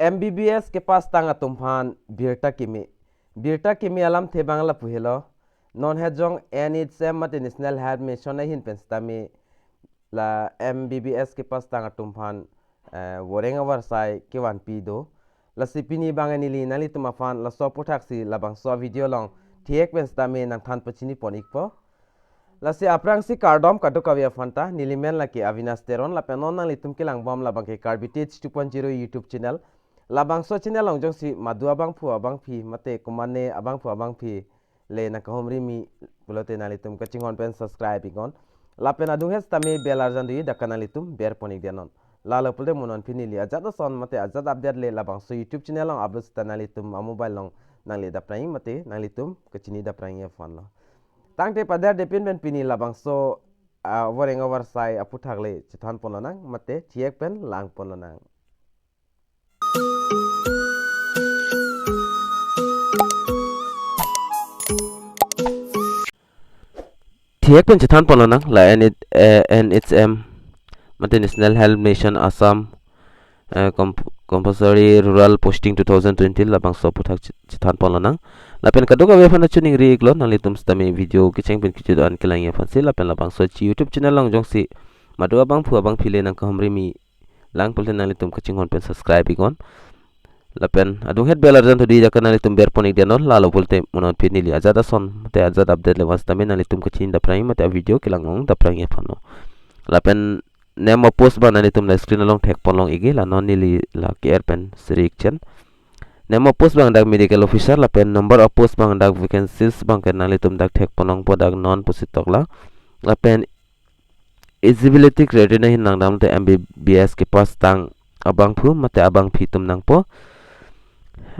MBBS के पास तांगा तुम्हान बिरटा किमी alam थे बांग्ला पुहेलो non hejong NHM mate national health mission na hin penstami la MBBS ke pas tanga tumpan VORENG AWARSAI ke wan pido la sipini bangani li nali tumafan la so potaksi la bang so video long thiek penstami nang than pachini ponikpo la si aprang si KARDOM kadu kawya fanta nilimen la ke Avinas Teron la penon nang litum ke lang bom la bang ke Carbitage 2.0 YouTube channel LABANGSO channel long jong si madu abang pu abang phi mate kumane abang pu abang phi le na kahomri mi pulote nalitum kachingon pen subscribe ikon la pen adu hes tami belarjan dui dakanalitum ber ponik denon la la pulte monon finili ajada son mate ajada update le LABANGSO YouTube channel long upload tanalitum mobile long nang le daprai mate nalitum kachini daprai phone lo tangte padar depin ben pini LABANGSO VORENG AWARSAI APHUTHAK le chithan pononang mate thiek pen lang pononang thiek pen chithan pononang la NHM mate National Health Mission Assam compulsory rural posting 2020 LABANGSO APHUTHAK chithan pononang la pen kadoka we fana chuning ri iglo nang litum stami video kicheng pen kichu an kelang ya fansi la pen LABANGSO chi YouTube channel long jong si madu abang phu abang phile nang kahomri mi lang pulte nang litum kachingon pen subscribe ikon lapen adung het belar jan thodi jakana litum ber ponik denon lalo pulte monon pinili ajada son te ajada update le was tamen litum kachin da prang mate video kilangong da prang efano lapen nemo post bana litum la screen along thek ponlong igi la non nili la care pen srik chen nemo post bang dak medical officer lapen number of post bang dak vacancies bang ken litum dak thek ponlong podak non positok la lapen eligibility criteria hin nang dam te MBBS ke pas tang abang phu mate abang phitum nang po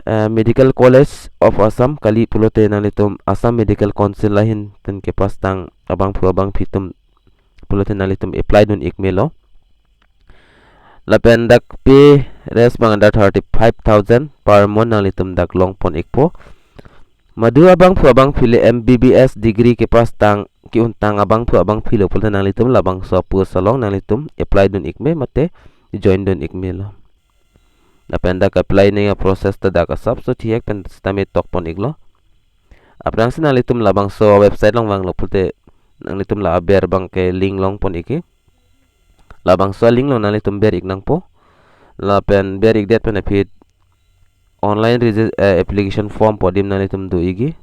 Medical College of Assam kali pulote nalitum Assam Medical Council lahin ten ke pas tang abang phu abang phitum pulote nalitum apply dun ikmelo lapen dak pay res bang under 35,000 per month nalitum dak long pon ikpo madu abang phu abang phile MBBS degree ke pas tang ki untang abang phu abang phile pulote nalitum LABANGSO pu salong nalitum apply dun ikme mate join dun ikmelo lapen dak apply ni proses ta dak asap so thiek pen stami tok pon iglo aprang sin nalitum LABANGSO website long wang lopulte nalitum la ber bang ke link long pon iki LABANGSO link long nalitum ber ik nang po lapen ber ik det pen apit online application form podim nalitum do igi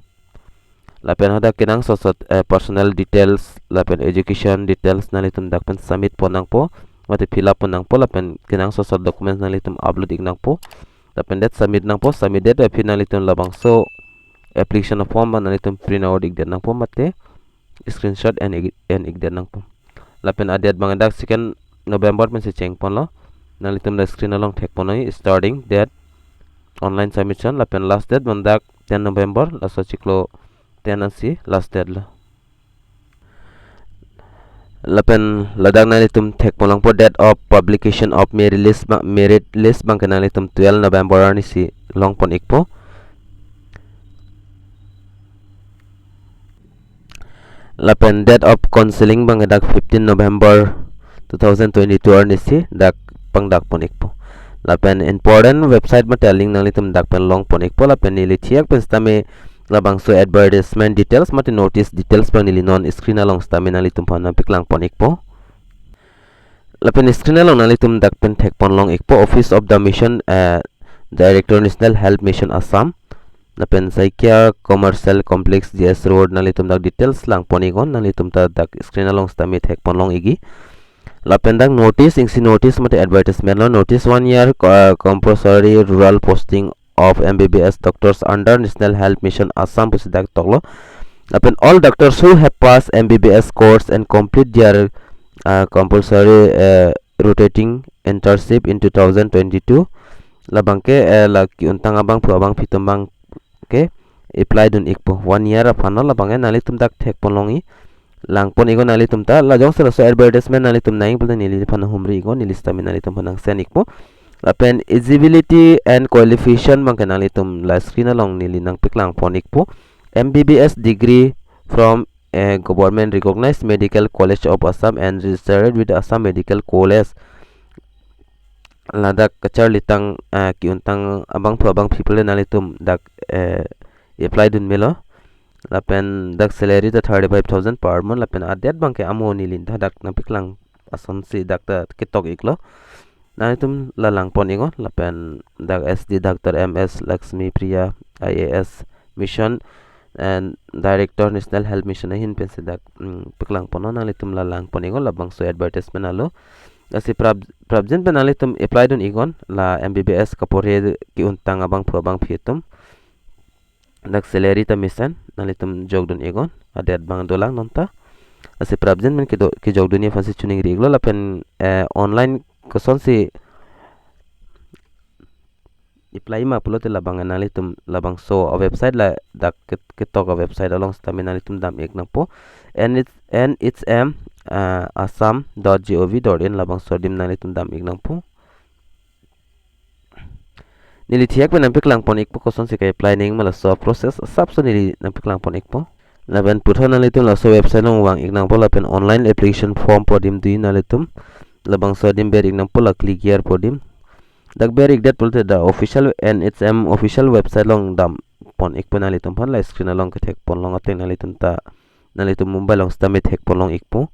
lapen hada kenang sosot personal details lapen education details nalitum dak pen submit ponang po mate fill up nang po lapen kinang sosot documents nang litum upload ik nang po lapen det submit nang po submit det api nang litum LABANGSO application form nang litum print out ik det nang po mate screenshot and ik det nang po lapen adet bang dak 2 November men se cheng pon lo nang litum la screen along thek ponoi starting date online submission lapen last date bang dak 10 November la so chiklo 10 asi last date la lapen ladang nalitum thek polang po date of publication of merit list bang kanalitum 12 November ni si long pon ikpo lapen date of counseling bang dak 15 November 2022 ni si dak pang dak pon ikpo lapen important website matelling nalitum dak pen long pon ikpo lapen nili thiak pen stame LABANGSO advertisement details mate notice details bang nili non screen along stame nalitum phana piklang pon ikpo lapen screen along nalitum dak pen thek pon long ikpo office of the mission director National Health Mission Assam lapen Saikia commercial complex GS road nalitum dak details lang pon igon nalitum ta dak screen along stame thek pon long igi lapen dak notice ingsi notice mate advertisement lo notice 1 year compulsory rural posting of MBBS doctors under National Health Mission Assam pusidak toklo lapen all doctors who have passed MBBS course and complete their compulsory rotating internship in 2022 labang ke la ki untang abang phu abang phitum bang ke apply dun ikpo 1 year apano labang nalitum dak thek ponlongi lang pon igon nalitum ta la jong so advertisement nalitum naing pulta nili phana humri igon nilistami nalitum phanang sen ikpo lapen eligibility and qualification bang kanalitum la screen along nili nang piklang ponik po MBBS degree from a government recognized medical college of Assam and registered with Assam Medical College ladak kachar litang ki untang abang phu abang people nalitum dak apply dun melo lapen dak salary ta 35,000 per month lapen adet bang ke amoni lin ta dak na piklang ason si dak ta kitok iklo nalitum lalang pon ingo lapen dak SD Dr. MS Lakshmi Priya IAS mission and director national health mission hin pen se dak piklang pono nalitum lalang pon ingo labangso advertisement alo asi prabjen penalitum apply dun igon la MBBS kapore ki untang abang phu abang phitum dak salary ta mission nalitum jogdun igon adet bang dolang nonta asi prabjen men ki jogdun ye fasi chuning riglo la pen online koson si apply ma pulote labang nalitum labang so a website la dak ketok a website along stami nalitum dam ek napo NHM assam.gov.in labang so dim nalitum dam ek napo nili thiak pe nampik lang pon ikpo koson si kai apply ning mala so process sab so nili nampik lang pon ikpo laben putho nalitum la so website long wang ik nang po lapen online application form podim di nalitum labang so dim ber ik nang po la click here podim dak ber ik det polte da official NHM official website long dam pon ik pon nalitum pon la screen along ke thek pon long ateng nalitum ta nalitum mumbai long stamit thek pon long ikpo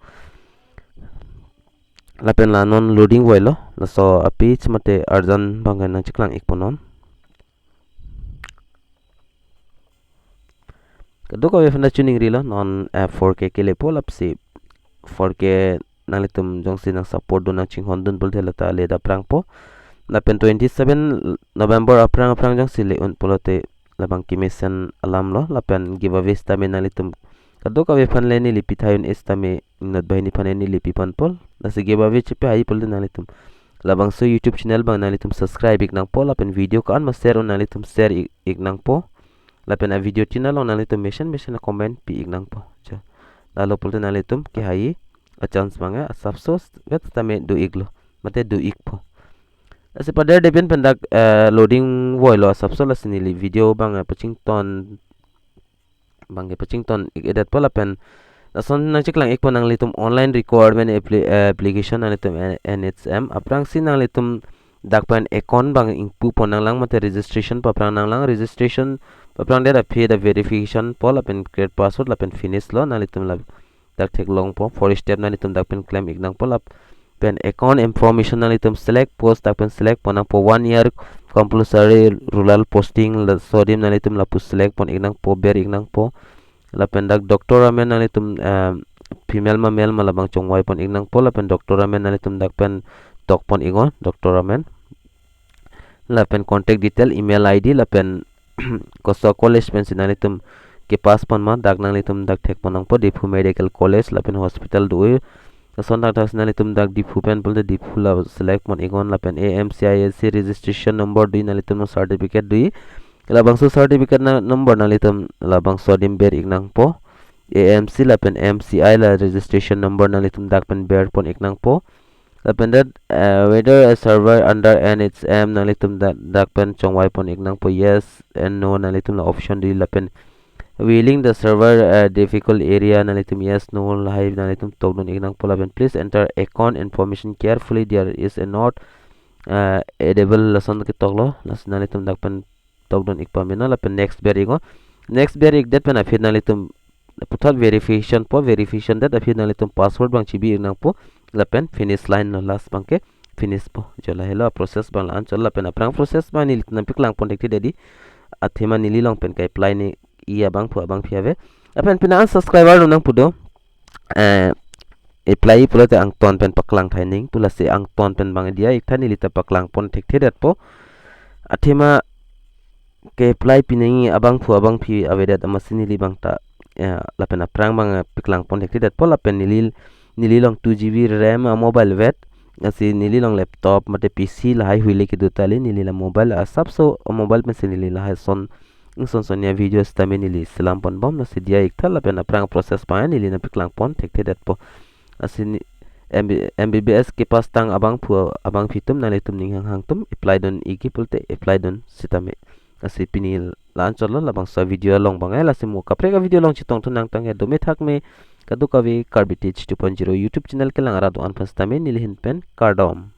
lapen la non loading wailo la so a page mate arjan bangan na chiklang ikponon kadoko we fanda tuning rila non 4K ke lepo lapsi 4K nalitum jongsi nang support do nang ching hondun bolte lata le da prang po lapen 27 November aprang jongsi le un polote labang kimisen alam lo lapen giveaway stame nalitum kadoko we fan le ni lipi thayun estame not bahini fan ni lipi pan pol nasi giveaway chipe ai pol nalitum labang so YouTube channel bang nalitum subscribe ik nang po lapen video kan ma share on nalitum share ik nang po lapen a video channel on nalitum mission na comment pi ik nang po cha lalo pol nalitum ke hai a chance manga subsos vet tame do iglo mate do ik po ase pada depend pendak loading voilo subso la sinili video bang paching ton edat pola pen nason na chiklang ek ponang litum online record men application nalitum NHM aprang sinang litum dakpan account bang ingpu ponang lang mate registration paprang nang lang registration paprang dera pay the verification pola pen create password la pen finish lo nalitum la dak thek long po for step nalitum dakpen claim ignang pola pen account information nalitum select post dakpen select ponang po 1 year compulsory rural posting la sodim nalitum la pus select pon ignang po ber ignang po la pendak doktor amen nalitum female ma male malabang chongwai pon ignang po la pen doktor amen nalitum dak pen tok pon ingon doktor amen la pen contact detail email ID la pen koso college pen sinalitum ke pass pon ma dak nalitum dak thek ponang po dipu medical college la pen hospital du son dak das nalitum dak dipu pen polte dipu la select pon igon la pen AMCISC registration number du nalitum certificate du labangso certificate na number nalitum labangso dim ber ignang po AMC la pen MCI la registration number nalitum dak pen ber pon ignang po la pen that whether a server under NHM nalitum dak pen chongwai pon ignang po yes and no nalitum la option di la pen willing the server difficult area nalitum yes no live nalitum togdon ignang po la pen please enter account information carefully there is a not edible lesson ki toglo nalitum dak pen togdon ikpamena la pen next ber igo next ber ik det pen afid nalitum puthal verification that afid nalitum password bang chibi nang po la pen finish line no last bangke finish po jola hello process bang lan chol la pen aprang process ba nil na piklang pon dekti dedi athema nili long pen kai apply ni iya bang pu abang phiave apen pina unsubscriber nang pudo apply pulote ang ton pen paklang thaining pulase ang ton pen bang dia ik thani lita paklang pon thekthi dat po athema ke apply pinengi abang phi avedat amasini li bangta la pen aprang bang piklang pon thekthi dat po la pen nili long 2GB RAM mobile vet asi nili long laptop mate PC la hai huile ki dutali nili la mobile asapso mobile pen se nili la hai son ya video stame nili selam pon bom na sidia ikthal la pen aprang process pa nili na piklang pon thekthi dat po asi MBBS ke pas tang abang phitum nalitum ninghang hangtum apply don igi pulte apply don sitame asi pinil lan cholo labang sa video long bangai la simu kapre ka video long chitong tunang tang do me thak me kadu kavi karbitich 2.0 YouTube channel ke lang ara do an phastame nilhin pen KARDOM